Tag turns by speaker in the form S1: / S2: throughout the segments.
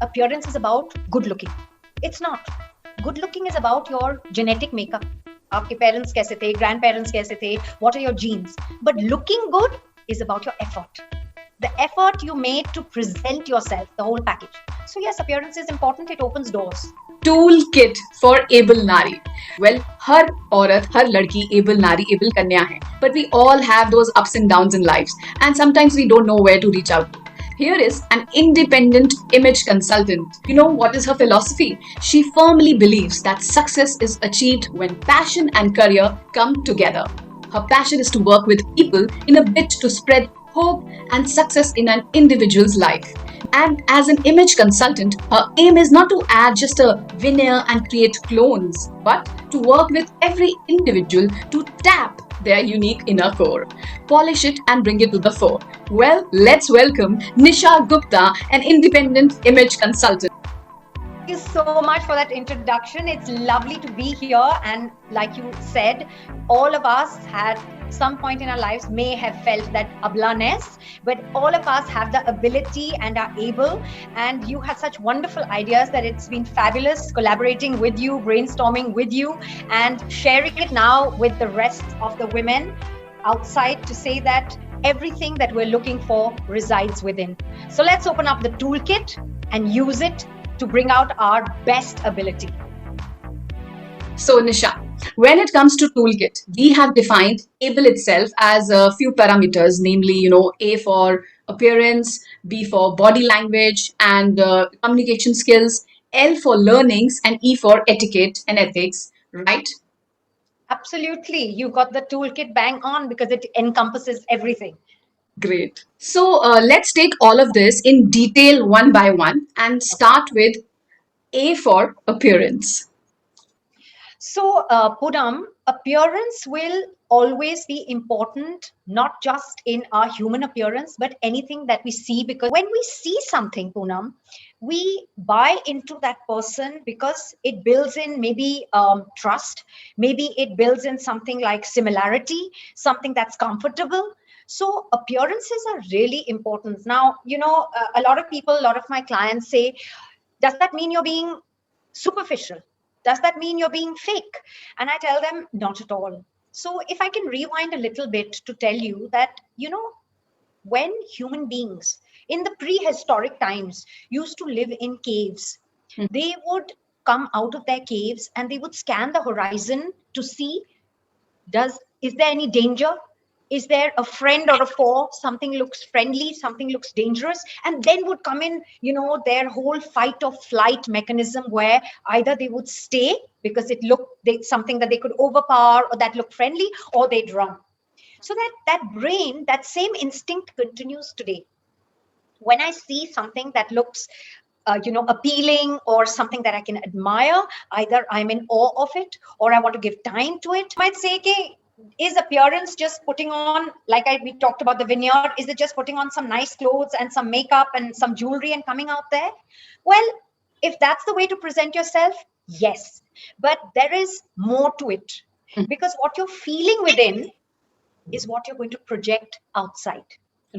S1: appearance is about good looking. It's not. Good looking is about your genetic makeup. आपके parents कैसे थे, grandparents कैसे थे, what are your genes? But looking good is about your effort. The effort you made to present yourself, the whole package. So yes, appearance is important. It opens doors.
S2: Toolkit for able Nari. Well, हर औरत, हर लड़की able Nari, able कन्या है. But we all have those ups and downs in lives, and sometimes we don't know where to reach out to. Here is an independent image consultant. You know what is her philosophy? She firmly believes that success is achieved when passion and career come together. Her passion is to work with people in a bid to spread hope and success in an individual's life. And as an image consultant, her aim is not to add just a veneer and create clones, but to work with every individual to tap their unique inner core, polish it and bring it to the fore. Well, let's welcome Nisha Gupta, an independent image consultant.
S1: Thank you so much for that introduction. It's lovely to be here. And like you said, all of us had some point in our lives may have felt that ablaness, but all of us have the ability and are able. And you have such wonderful ideas that it's been fabulous collaborating with you, brainstorming with you, and sharing it now with the rest of the women outside to say that everything that we're looking for resides within. So let's open up the toolkit and use it to bring out our best ability.
S2: So, Nisha, when it comes to toolkit, we have defined able itself as a few parameters, namely, A for appearance, B for body language and communication skills, L for learnings, and E for etiquette and ethics, right?
S1: Absolutely. You got the toolkit bang on because it encompasses everything.
S2: Great. So let's take all of this in detail one by one and start with A for appearance.
S1: So, Pudam, appearance will always be important, not just in our human appearance, but anything that we see. Because when we see something, Poonam, we buy into that person because it builds in maybe trust, maybe it builds in something like similarity, something that's comfortable. So appearances are really important. Now, a lot of people, a lot of my clients say, does that mean you're being superficial? Does that mean you're being fake? And I tell them, not at all. So if I can rewind a little bit to tell you that, when human beings in the prehistoric times used to live in caves, they would come out of their caves and they would scan the horizon to see, is there any danger? Is there a friend or a foe? Something looks friendly, something looks dangerous, and then would come in, their whole fight or flight mechanism where either they would stay because it looked something that they could overpower or that looked friendly, or they'd run. So that brain, that same instinct continues today. When I see something that looks appealing or something that I can admire, either I'm in awe of it or I want to give time to it. I might say, okay, is appearance just putting on, we talked about the vineyard, is it just putting on some nice clothes and some makeup and some jewelry and coming out there? Well, if that's the way to present yourself, yes. But there is more to it, because what you're feeling within is what you're going to project outside.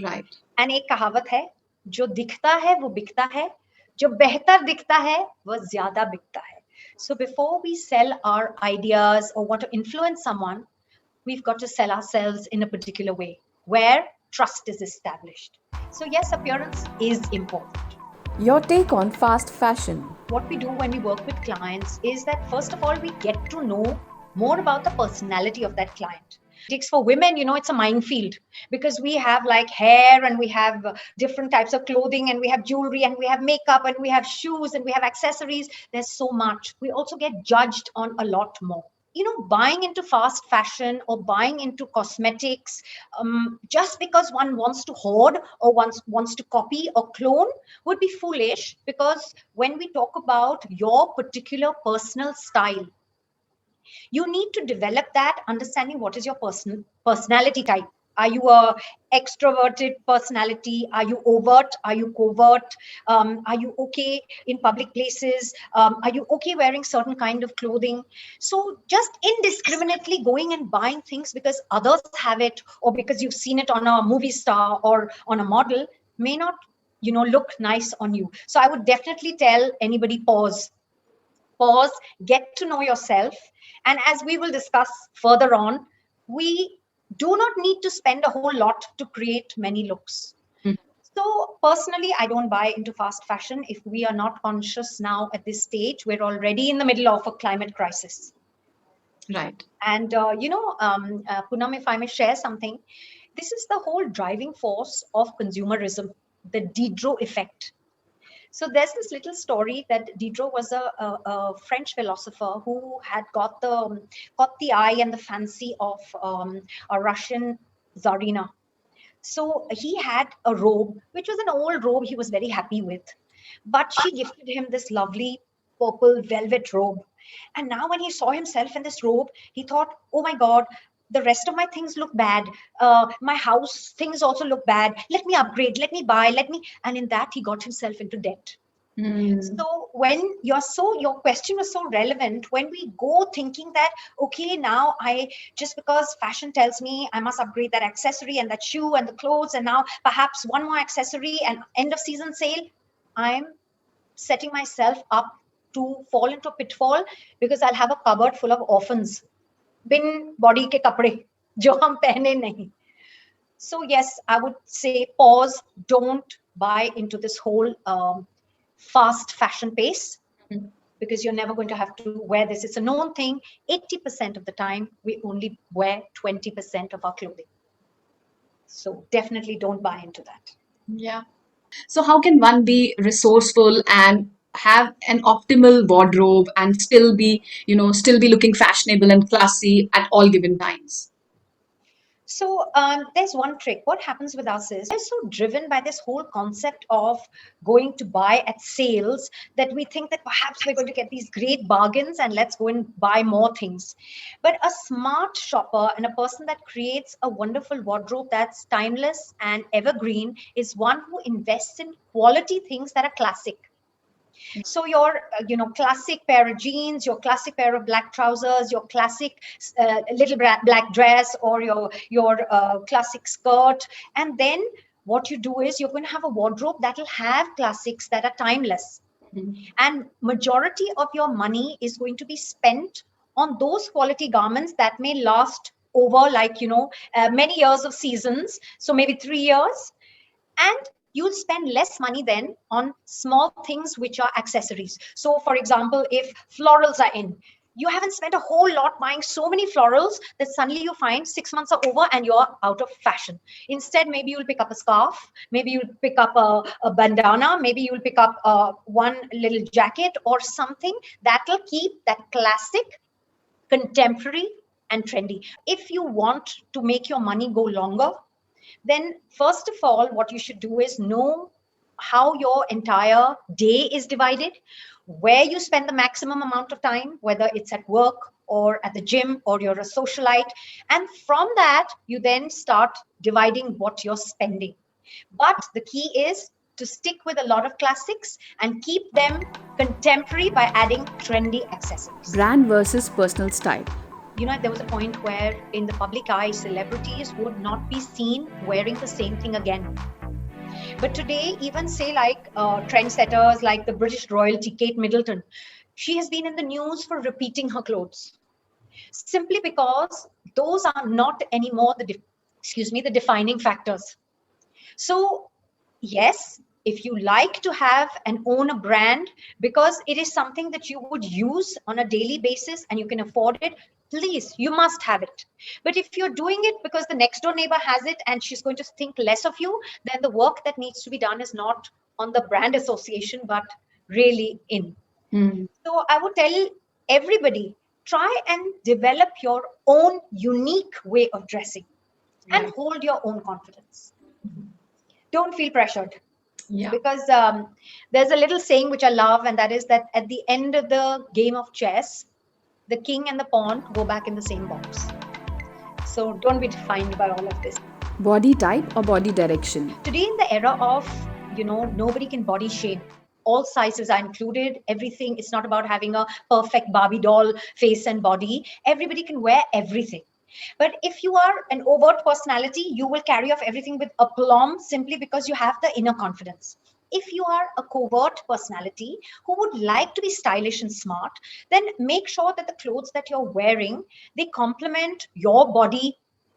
S2: Right.
S1: And एक कहावत है, जो दिखता है वो बिकता है, जो बेहतर दिखता है वो ज्यादा बिकता है. So before we sell our ideas or want to influence someone, we've got to sell ourselves in a particular way where trust is established. So yes, appearance is important.
S3: Your take on fast fashion.
S1: What we do when we work with clients is that first of all, we get to know more about the personality of that client. For women, it's a minefield because we have like hair and we have different types of clothing and we have jewelry and we have makeup and we have shoes and we have accessories. There's so much. We also get judged on a lot more. Buying into fast fashion or buying into cosmetics just because one wants to hoard or wants to copy or clone would be foolish, because when we talk about your particular personal style, you need to develop that understanding what is your personality type. Are you a extroverted personality? Are you overt? Are you covert? Are you okay in public places? Are you okay wearing certain kind of clothing? So just indiscriminately going and buying things because others have it or because you've seen it on a movie star or on a model may not look nice on you. So I would definitely tell anybody, pause, get to know yourself. And as we will discuss further on, we do not need to spend a whole lot to create many looks. So personally, I don't buy into fast fashion if we are not conscious now at this stage. We're already in the middle of a climate crisis.
S2: Right.
S1: And, Poonam, if I may share something, this is the whole driving force of consumerism, the Diderot effect. So there's this little story that Diderot was a French philosopher who had got the eye and the fancy of a Russian czarina. So he had a robe, which was an old robe he was very happy with. But she gifted him this lovely purple velvet robe. And now, when he saw himself in this robe, he thought, oh my God, the rest of my things look bad. My house things also look bad. Let me upgrade, let me buy, let me. And in that, he got himself into debt. So when your question was so relevant, when we go thinking that, okay, now just because fashion tells me I must upgrade that accessory and that shoe and the clothes, and now perhaps one more accessory and end of season sale, I'm setting myself up to fall into a pitfall, because I'll have a cupboard full of orphans. Bin body ke kapde, jo hum pehne nahi. So yes, I would say pause, don't buy into this whole fast fashion pace, because you're never going to have to wear this. It's a known thing. 80% of the time, we only wear 20% of our clothing. So definitely don't buy into that.
S2: Yeah. So how can one be resourceful and have an optimal wardrobe and still be looking fashionable and classy at all given times?
S1: So there's one trick. What happens with us is we're so driven by this whole concept of going to buy at sales that we think that perhaps we're going to get these great bargains and let's go and buy more things. But a smart shopper and a person that creates a wonderful wardrobe that's timeless and evergreen is one who invests in quality things that are classic. So your classic pair of jeans, your classic pair of black trousers, your classic little black dress, or your classic skirt. And then what you do is you're going to have a wardrobe that will have classics that are timeless. And majority of your money is going to be spent on those quality garments that may last over, like, many years of seasons. So maybe 3 years. And you'll spend less money then on small things which are accessories. So for example, if florals are in, you haven't spent a whole lot buying so many florals that suddenly you find 6 months are over and you're out of fashion. Instead, maybe you'll pick up a scarf, maybe you'll pick up a bandana, maybe you'll pick up one little jacket or something that'll keep that classic, contemporary and trendy. If you want to make your money go longer, then first of all, what you should do is know how your entire day is divided, where you spend the maximum amount of time, whether it's at work or at the gym or you're a socialite. And from that, you then start dividing what you're spending. But the key is to stick with a lot of classics and keep them contemporary by adding trendy accessories.
S3: Brand versus personal style.
S1: There was a point where in the public eye, celebrities would not be seen wearing the same thing again. But today, even say like trendsetters like the British royalty, Kate Middleton, she has been in the news for repeating her clothes, simply because those are not anymore the defining factors. So yes, if you like to have and own a brand because it is something that you would use on a daily basis and you can afford it, please, you must have it. But if you're doing it because the next door neighbor has it and she's going to think less of you, then the work that needs to be done is not on the brand association, but really in. So I would tell everybody, try and develop your own unique way of dressing and hold your own confidence. Don't feel pressured.
S2: Yeah.
S1: Because there's a little saying which I love, and that is that at the end of the game of chess, the king and the pawn go back in the same box. So don't be defined by all of this.
S3: Body type or body direction.
S1: Today, in the era of, nobody can body shame. All sizes are included. Everything. It's not about having a perfect Barbie doll face and body. Everybody can wear everything. But if you are an overt personality, you will carry off everything with aplomb simply because you have the inner confidence. if you are a covert personality who would like to be stylish and smart, then make sure that the clothes that you're wearing, they complement your body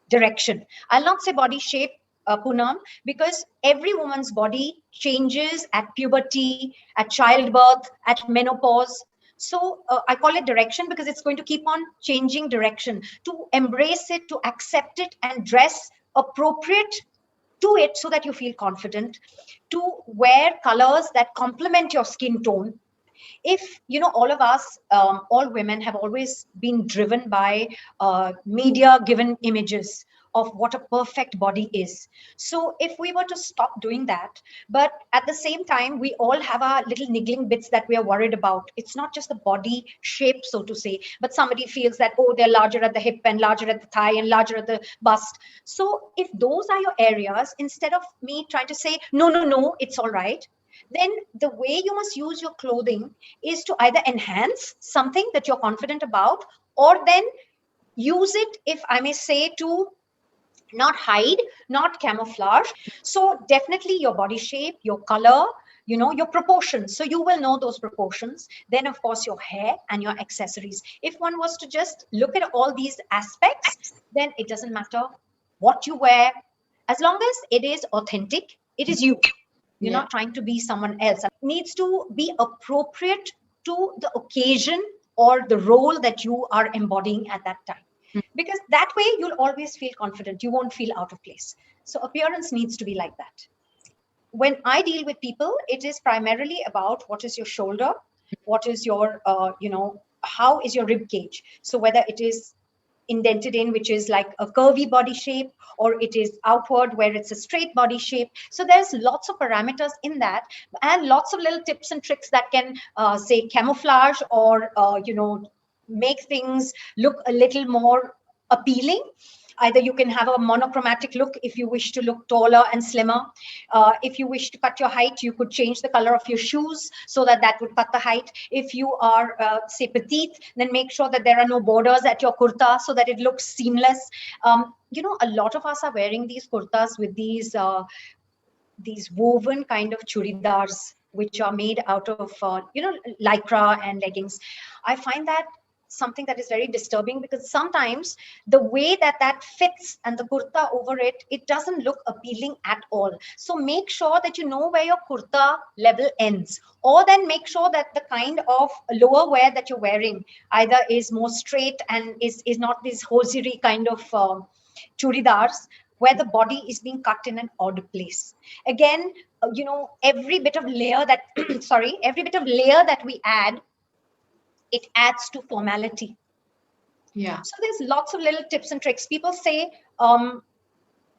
S1: direction. I'll not say body shape, Poonam, because every woman's body changes at puberty, at childbirth, at menopause. So I call it direction because it's going to keep on changing direction. To embrace it, to accept it, and dress appropriate to it so that you feel confident. To wear colors that complement your skin tone. If all of us, all women have always been driven by media given images of what a perfect body is. So if we were to stop doing that, but at the same time we all have our little niggling bits that we are worried about. It's not just the body shape, so to say, but somebody feels that, oh, they're larger at the hip and larger at the thigh and larger at the bust. So if those are your areas, instead of me trying to say no, no, no, it's all right, then the way you must use your clothing is to either enhance something that you're confident about, or then use it, if I may say, to not hide, not camouflage. So definitely your body shape, your color, your proportions. So you will know those proportions. Then, of course, your hair and your accessories. If one was to just look at all these aspects, then it doesn't matter what you wear, as long as it is authentic, it is you. You're
S2: Yeah.
S1: not trying to be someone else. It needs to be appropriate to the occasion or the role that you are embodying at that time. Because that way you'll always feel confident. You won't feel out of place. So appearance needs to be like that. When I deal with people, it is primarily about what is your shoulder, what is your, how is your rib cage. So whether it is indented in, which is like a curvy body shape, or it is outward where it's a straight body shape. So there's lots of parameters in that, and lots of little tips and tricks that can say camouflage, or make things look a little more appealing. Either you can have a monochromatic look if you wish to look taller and slimmer. If you wish to cut your height, you could change the color of your shoes so that that would cut the height. If you are, say, petite, then make sure that there are no borders at your kurta so that it looks seamless. A lot of us are wearing these kurtas with these woven kind of churidars, which are made out of lycra and leggings. I find that something that is very disturbing, because sometimes the way that that fits and the kurta over it, it doesn't look appealing at all. So make sure that you know where your kurta level ends, or then make sure that the kind of lower wear that you're wearing either is more straight and is not this hosiery kind of churidars, where the body is being cut in an odd place. Again, every bit of layer that sorry, every bit of layer that we add, it adds to formality.
S2: Yeah.
S1: So there's lots of little tips and tricks. People say,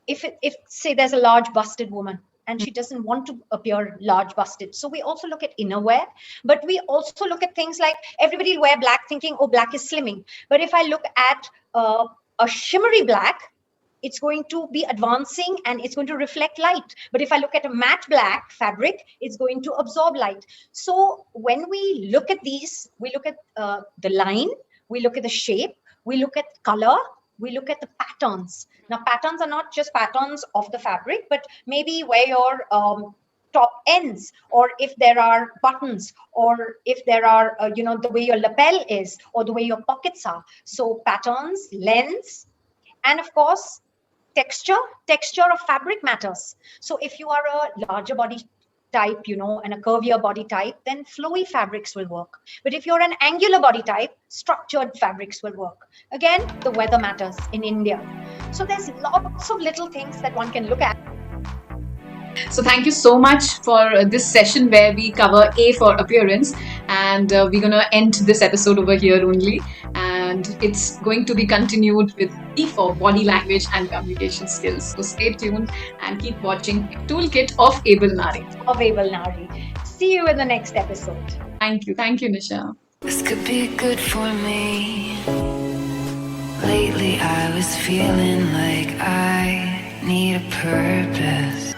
S1: if say there's a large busted woman and she doesn't want to appear large busted, so we also look at innerwear, but we also look at things like, everybody will wear black thinking, oh, black is slimming. But if I look at a shimmery black, it's going to be advancing and it's going to reflect light. But if I look at a matte black fabric, it's going to absorb light. So when we look at these, we look at the line, we look at the shape, we look at color, we look at the patterns. Now, patterns are not just patterns of the fabric, but maybe where your top ends, or if there are buttons, or if there are, the way your lapel is, or the way your pockets are. So patterns, lengths, and of course, texture of fabric matters. So if you are a larger body type, and a curvier body type, then flowy fabrics will work. But if you're an angular body type, structured fabrics will work. Again, the weather matters in India. So there's lots of little things that one can look at.
S2: So thank you so much for this session where we cover A for appearance, and we're gonna end this episode over here only, and it's going to be continued with B for body language and communication skills. So stay tuned and keep watching Toolkit of Able Nari.
S1: Of Able Nari. See you in the next episode.
S2: Thank you, Nisha.
S4: This could be good for me. Lately I was feeling like I need a purpose.